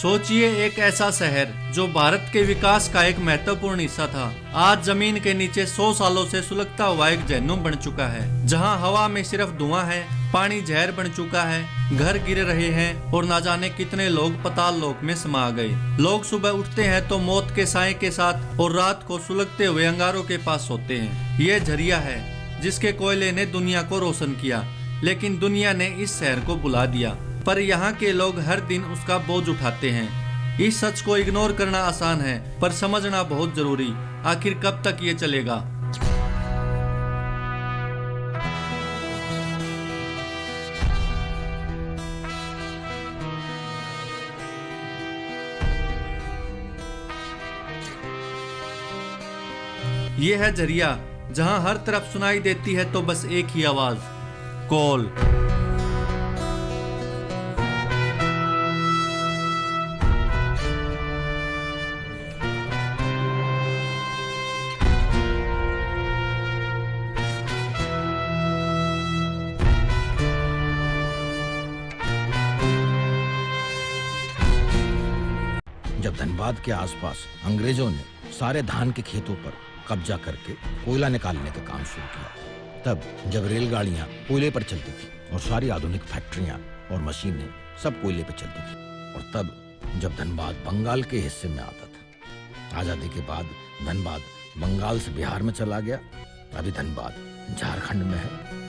सोचिए, एक ऐसा शहर जो भारत के विकास का एक महत्वपूर्ण हिस्सा था, आज जमीन के नीचे 100 सालों से सुलगता हुआ एक जहन्नुम बन चुका है, जहां हवा में सिर्फ धुआं है, पानी जहर बन चुका है, घर गिर रहे हैं और ना जाने कितने लोग पाताल लोक में समा गए। लोग सुबह उठते हैं तो मौत के साए के साथ और रात को सुलगते हुए अंगारों के पास सोते हैं। ये झरिया है जिसके कोयले ने दुनिया को रोशन किया, लेकिन दुनिया ने इस शहर को बुला दिया। पर यहाँ के लोग हर दिन उसका बोझ उठाते हैं। इस सच को इग्नोर करना आसान है, पर समझना बहुत जरूरी। आखिर कब तक ये चलेगा? ये है झरिया, जहां हर तरफ सुनाई देती है तो बस एक ही आवाज, कोल। जब धनबाद के आसपास अंग्रेजों ने सारे धान के खेतों पर कब्जा करके कोयला निकालने का काम शुरू किया, तब जब रेलगाड़ियां कोयले पर चलती थी और सारी आधुनिक फैक्ट्रियां और मशीनें सब कोयले पर चलती थी, और तब जब धनबाद बंगाल के हिस्से में आता था। आजादी के बाद धनबाद बंगाल से बिहार में चला गया, अभी धनबाद झारखंड में है।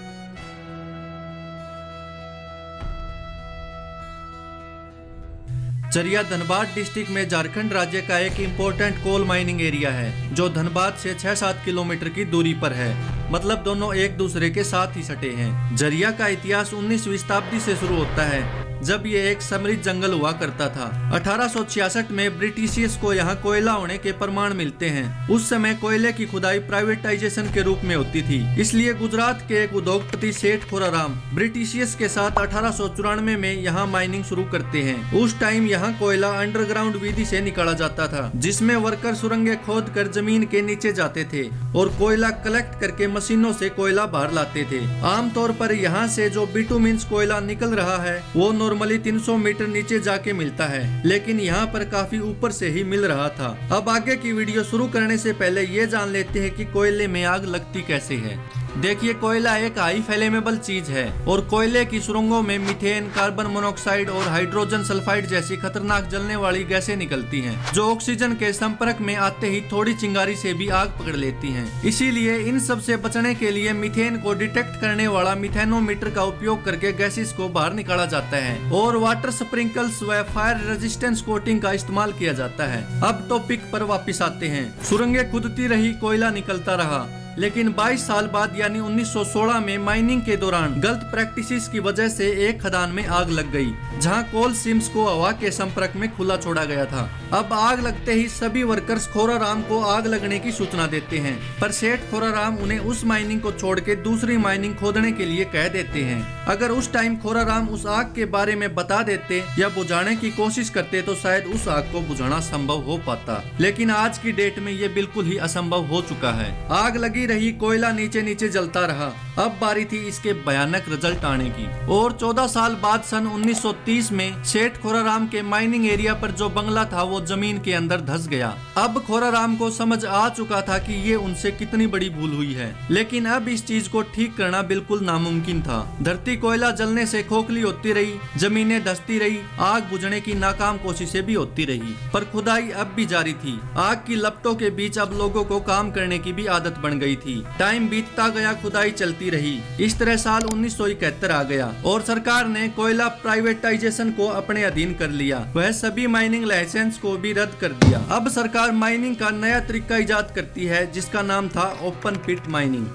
झरिया धनबाद डिस्ट्रिक्ट में झारखंड राज्य का एक इम्पोर्टेंट कोल माइनिंग एरिया है, जो धनबाद से 6-7 किलोमीटर की दूरी पर है। मतलब दोनों एक दूसरे के साथ ही सटे हैं। झरिया का इतिहास 19वीं शताब्दी से शुरू होता है, जब ये एक समृद्ध जंगल हुआ करता था। 1866 में ब्रिटिशियर्स को यहाँ कोयला होने के प्रमाण मिलते हैं। उस समय कोयले की खुदाई प्राइवेटाइजेशन के रूप में होती थी, इसलिए गुजरात के एक उद्योगपति सेठ खोराराम ब्रिटिशियर्स के साथ 1894 में यहाँ माइनिंग शुरू करते हैं। उस टाइम यहाँ कोयला अंडरग्राउंड विधि से निकाला जाता था, जिसमें वर्कर सुरंगें खोद कर जमीन के नीचे जाते थे और कोयला कलेक्ट करके मशीनों से कोयला बाहर लाते थे। आमतौर पर यहाँ से जो बिटुमिन्स कोयला निकल रहा है वो नॉर्मली 300 मीटर नीचे जाके मिलता है, लेकिन यहाँ पर काफी ऊपर से ही मिल रहा था। अब आगे की वीडियो शुरू करने से पहले ये जान लेते हैं कि कोयले में आग लगती कैसे है। देखिए, कोयला एक हाई फ्लेमेबल चीज है और कोयले की सुरंगों में मीथेन, कार्बन मोनोऑक्साइड और हाइड्रोजन सल्फाइड जैसी खतरनाक जलने वाली गैसें निकलती हैं, जो ऑक्सीजन के संपर्क में आते ही थोड़ी चिंगारी से भी आग पकड़ लेती हैं। इसीलिए इन सब से बचने के लिए मीथेन को डिटेक्ट करने वाला मीथेनोमीटर का उपयोग करके गैसेस को बाहर निकाला जाता है और वाटर स्प्रिंकल्स व फायर रेजिस्टेंस कोटिंग का इस्तेमाल किया जाता है। अब टॉपिक पर वापिस आते हैं। सुरंगें खुदती रही, कोयला निकलता रहा, लेकिन 22 साल बाद यानी 1916 में माइनिंग के दौरान गलत प्रैक्टिसेस की वजह से एक खदान में आग लग गई, जहां कोल सीम्स को हवा के संपर्क में खुला छोड़ा गया था। अब आग लगते ही सभी वर्कर्स खोराराम को आग लगने की सूचना देते हैं, पर सेठ खोराराम उन्हें उस माइनिंग को छोड़ के दूसरी माइनिंग खोदने के लिए कह देते हैं। अगर उस टाइम खोराराम उस आग के बारे में बता देते या बुझाने की कोशिश करते तो शायद उस आग को बुझाना संभव हो पाता, लेकिन आज की डेट में ये बिल्कुल ही असंभव हो चुका है। आग लगी रही, कोयला नीचे नीचे जलता रहा। अब बारी थी इसके भयानक रिजल्ट आने की, और 14 साल बाद सन 1930 में सेठ खोराराम के माइनिंग एरिया पर जो बंगला था वो जमीन के अंदर धंस गया। अब खोराराम को समझ आ चुका था कि ये उनसे कितनी बड़ी भूल हुई है, लेकिन अब इस चीज को ठीक करना बिल्कुल नामुमकिन था। धरती कोयला जलने से खोखली होती रही, जमीनें धंसती रही, आग बुझने की नाकाम कोशिशें भी होती रही, पर खुदाई अब भी जारी थी। आग की लपटों के बीच अब लोगों को काम करने की भी आदत बन गई थी। टाइम बीतता गया, खुदाई चलती रही। इस तरह साल 1971 आ गया और सरकार ने कोयला प्राइवेटाइजेशन को अपने अधीन कर लिया। वह सभी माइनिंग लाइसेंस को भी रद्द कर दिया। अब सरकार माइनिंग का नया तरीका इजाद करती है, जिसका नाम था ओपन पिट माइनिंग।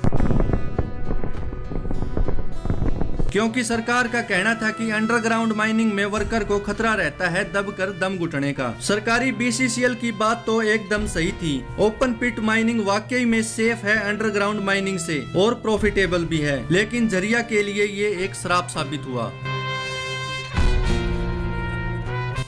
क्योंकि सरकार का कहना था कि अंडरग्राउंड माइनिंग में वर्कर को खतरा रहता है दबकर दम घुटने का। सरकारी बीसीसीएल की बात तो एकदम सही थी। ओपन पिट माइनिंग वाकई में सेफ है अंडरग्राउंड माइनिंग से और प्रॉफिटेबल भी है, लेकिन झरिया के लिए ये एक श्राप साबित हुआ।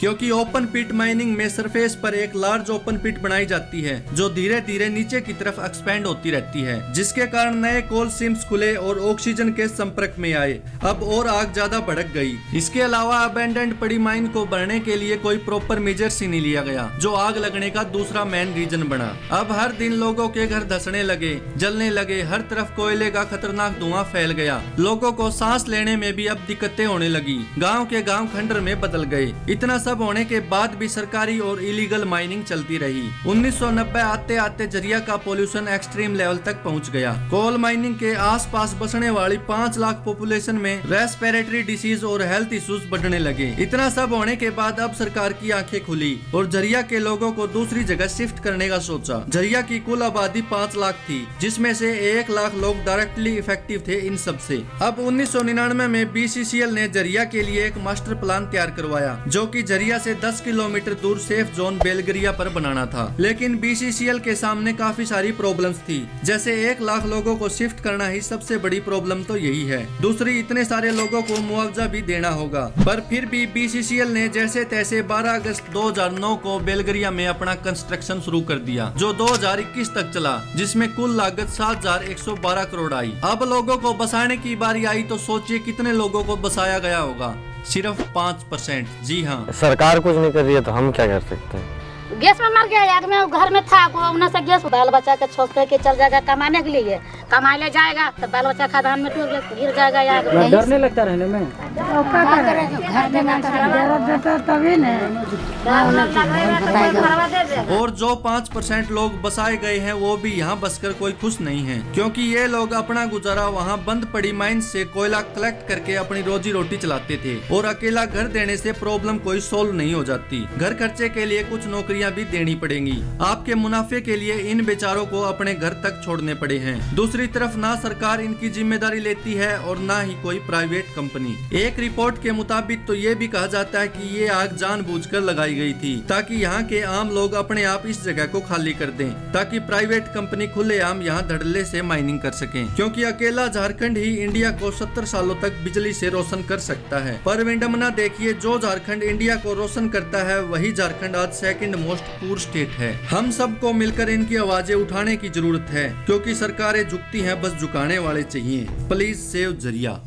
क्योंकि ओपन पिट माइनिंग में सरफेस पर एक लार्ज ओपन पिट बनाई जाती है जो धीरे धीरे नीचे की तरफ एक्सपेंड होती रहती है, जिसके कारण नए कोल सीम्स खुले और ऑक्सीजन के संपर्क में आए। अब और आग ज्यादा भड़क गई। इसके अलावा अबेंडेंट पड़ी माइन को भरने के लिए कोई प्रॉपर मेजर्स ही नहीं लिया गया, जो आग लगने का दूसरा मेन रीजन बना। अब हर दिन लोगों के घर धंसने लगे, जलने लगे, हर तरफ कोयले का खतरनाक धुआं फैल गया। लोगों को सांस लेने में भी अब दिक्कतें होने लगी। गांव के गांव खंडर में बदल गए। इतना सब होने के बाद भी सरकारी और इलीगल माइनिंग चलती रही। 1990 आते आते झरिया का पोल्यूशन एक्सट्रीम लेवल तक पहुंच गया। कोल माइनिंग के आसपास बसने वाली 5 लाख पॉपुलेशन में रेस्पिरेटरी डिसीज और हेल्थ इश्यूज बढ़ने लगे। इतना सब होने के बाद अब सरकार की आंखें खुली और झरिया के लोगों को दूसरी जगह शिफ्ट करने का सोचा। झरिया की कुल आबादी 5 लाख थी, जिसमें से 1 लाख लोग डायरेक्टली इफेक्टिव थे इन सब से। अब 1999 में BCCL ने झरिया के लिए एक मास्टर प्लान तैयार करवाया, जो कि झरिया से 10 किलोमीटर दूर सेफ जोन बेलगरिया पर बनाना था। लेकिन BCCL के सामने काफी सारी प्रॉब्लम्स थी, जैसे 1 लाख लोगों को शिफ्ट करना ही सबसे बड़ी प्रॉब्लम तो यही है। दूसरी, इतने सारे लोगों को मुआवजा भी देना होगा। पर फिर भी BCCL ने जैसे तैसे 12 अगस्त 2009 को बेलगरिया में अपना कंस्ट्रक्शन शुरू कर दिया, जो 2021 तक चला, जिसमें कुल लागत 7,112 करोड़ आई। अब लोगों को बसाने की बारी आई तो सोचिए कितने लोगों को बसाया गया होगा। सिर्फ 5%। जी हाँ, सरकार कुछ नहीं कर रही है तो हम क्या कर सकते हैं। गैस में मर गया आग में, घर में था उन्हें से गैस बाल बच्चा के छोड़ के चल जाएगा कमाने के लिए, कमाए ले जाएगा तो बाल बच्चा खादान में टूट गिर जाएगा। आग डर नहीं लगता रहने में? और जो 5% लोग बसाए गए हैं वो भी यहाँ बसकर कोई खुश नहीं है, क्योंकि ये लोग अपना गुजारा वहाँ बंद पड़ी माइन से कोयला कलेक्ट करके अपनी रोजी रोटी चलाते थे। और अकेला घर देने से प्रॉब्लम कोई सोल्व नहीं हो जाती। घर खर्चे के लिए कुछ नौकरियाँ भी देनी पड़ेंगी। आपके मुनाफे के लिए इन बेचारों को अपने घर तक छोड़ने पड़े हैं। दूसरी तरफ ना सरकार इनकी जिम्मेदारी लेती है और ना ही कोई प्राइवेट कंपनी। एक रिपोर्ट के मुताबिक तो ये भी कहा जाता है कि ये आग जानबूझकर लगाई गई थी, ताकि यहाँ के आम लोग अपने आप इस जगह को खाली कर दें, ताकि प्राइवेट कंपनी खुलेआम यहाँ धड़ल्ले से माइनिंग कर सकें। क्योंकि अकेला झारखंड ही इंडिया को 70 सालों तक बिजली से रोशन कर सकता है। पर विडम्बना देखिए, जो झारखंड इंडिया को रोशन करता है वही झारखंड आज सेकंड मोस्ट पुअर स्टेट है। हम सबको मिलकर इनकी आवाजें उठाने की जरूरत है, क्योंकि सरकारें झुकती हैं, बस झुकाने वाले चाहिए। Please save Jharia.